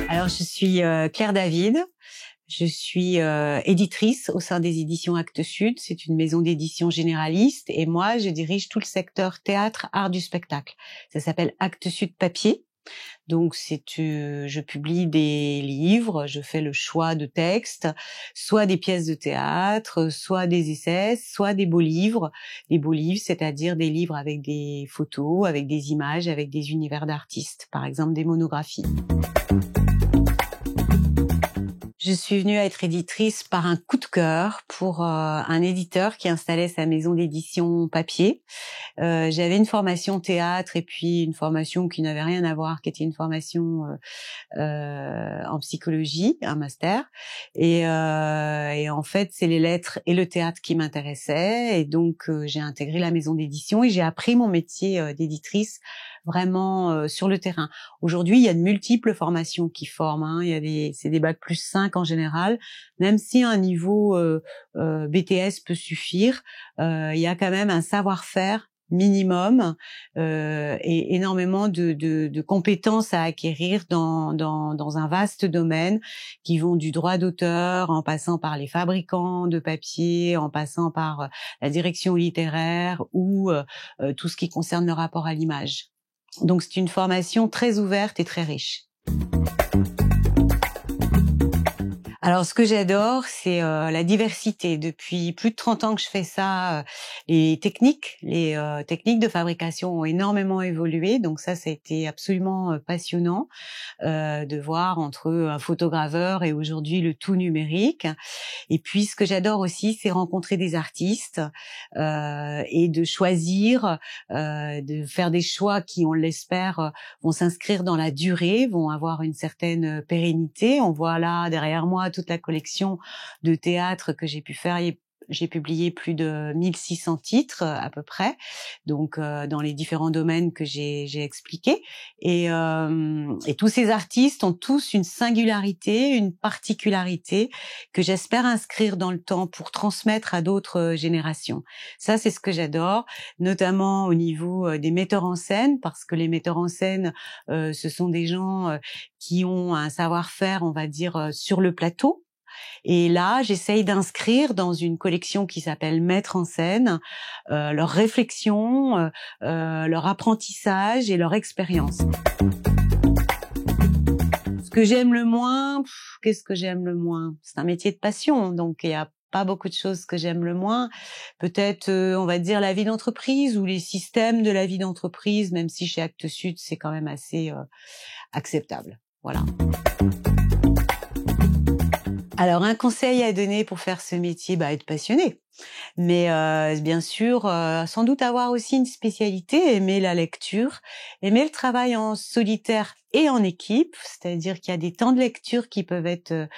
Alors, je suis Claire David. Je suis éditrice au sein des éditions Actes Sud. C'est une maison d'édition généraliste et moi, je dirige tout le secteur théâtre, art du spectacle. Ça s'appelle Actes Sud Papier. Donc, je publie des livres, je fais le choix de textes, soit des pièces de théâtre, soit des essais, soit des beaux livres. Des beaux livres, c'est-à-dire des livres avec des photos, avec des images, avec des univers d'artistes, par exemple des monographies. Je suis venue à être éditrice par un coup de cœur pour un éditeur qui installait sa maison d'édition papier. J'avais une formation théâtre et puis une formation qui n'avait rien à voir, qui était une formation en psychologie, un master. Et en fait, c'est les lettres et le théâtre qui m'intéressaient. Et donc, j'ai intégré la maison d'édition et j'ai appris mon métier d'éditrice vraiment sur le terrain. Aujourd'hui, il y a de multiples formations qui forment. C'est des bac+5 en général. Même si un niveau BTS peut suffire, il y a quand même un savoir-faire minimum et énormément de compétences à acquérir dans un vaste domaine qui vont du droit d'auteur en passant par les fabricants de papier, en passant par la direction littéraire ou tout ce qui concerne le rapport à l'image. Donc c'est une formation très ouverte et très riche. Alors, ce que j'adore, c'est la diversité. Depuis plus de 30 ans que je fais ça, les techniques de fabrication ont énormément évolué. Donc ça a été absolument passionnant de voir entre un photograveur et aujourd'hui le tout numérique. Et puis, ce que j'adore aussi, c'est rencontrer des artistes et de choisir, de faire des choix qui, on l'espère, vont s'inscrire dans la durée, vont avoir une certaine pérennité. On voit là derrière moi toute la collection de théâtre que j'ai pu faire. J'ai publié plus de 1600 titres à peu près, donc dans les différents domaines que j'ai expliqués. Et tous ces artistes ont tous une singularité, une particularité que j'espère inscrire dans le temps pour transmettre à d'autres générations. Ça, c'est ce que j'adore, notamment au niveau des metteurs en scène, parce que les metteurs en scène, ce sont des gens qui ont un savoir-faire, on va dire, sur le plateau. Et là, j'essaye d'inscrire dans une collection qui s'appelle Mettre en scène leur réflexion, leur apprentissage et leur expérience. Ce que j'aime le moins, qu'est-ce que j'aime le moins? C'est un métier de passion, donc il y a pas beaucoup de choses que j'aime le moins. Peut-être, on va dire, la vie d'entreprise ou les systèmes de la vie d'entreprise, même si chez Actes Sud, c'est quand même assez acceptable. Voilà. Alors, un conseil à donner pour faire ce métier, être passionné. Mais bien sûr, sans doute avoir aussi une spécialité, aimer la lecture, aimer le travail en solitaire et en équipe, c'est-à-dire qu'il y a des temps de lecture qui peuvent être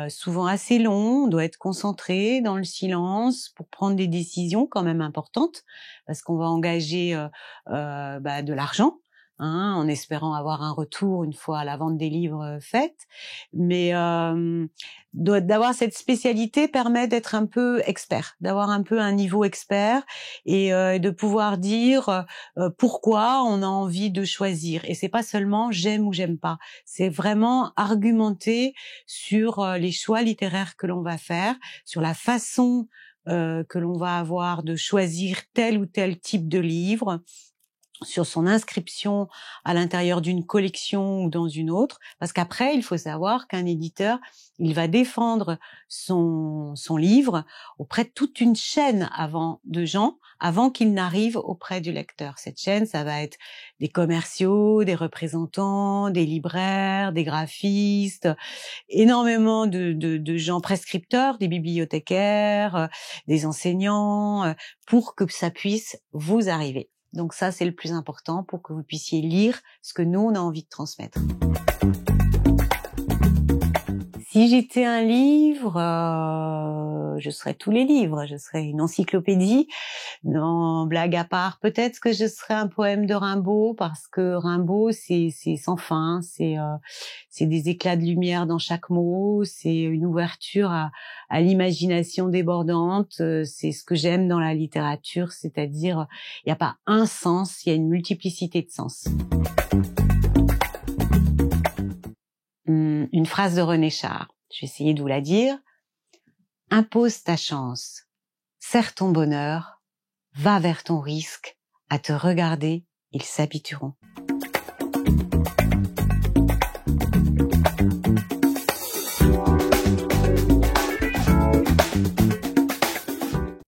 souvent assez longs, on doit être concentré dans le silence pour prendre des décisions quand même importantes, parce qu'on va engager de l'argent. En espérant avoir un retour une fois la vente des livres faite. Mais d'avoir cette spécialité permet d'être un peu expert, d'avoir un peu un niveau expert et de pouvoir dire pourquoi on a envie de choisir. Et c'est pas seulement j'aime ou j'aime pas, c'est vraiment argumenter sur les choix littéraires que l'on va faire, sur la façon que l'on va avoir de choisir tel ou tel type de livre, sur son inscription à l'intérieur d'une collection ou dans une autre, parce qu'après, il faut savoir qu'un éditeur, il va défendre son livre auprès de toute une chaîne de gens, avant qu'il n'arrive auprès du lecteur. Cette chaîne, ça va être des commerciaux, des représentants, des libraires, des graphistes, énormément de gens prescripteurs, des bibliothécaires, des enseignants, pour que ça puisse vous arriver. Donc ça, c'est le plus important pour que vous puissiez lire ce que nous, on a envie de transmettre. Si j'étais un livre, je serais tous les livres, je serais une encyclopédie. Non, blague à part, peut-être que je serais un poème de Rimbaud, parce que Rimbaud, c'est sans fin, c'est des éclats de lumière dans chaque mot, c'est une ouverture à l'imagination débordante. C'est ce que j'aime dans la littérature, c'est-à-dire, il n'y a pas un sens, il y a une multiplicité de sens. Une phrase de René Char, je vais essayer de vous la dire. Impose ta chance, serre ton bonheur, va vers ton risque, à te regarder, ils s'habitueront.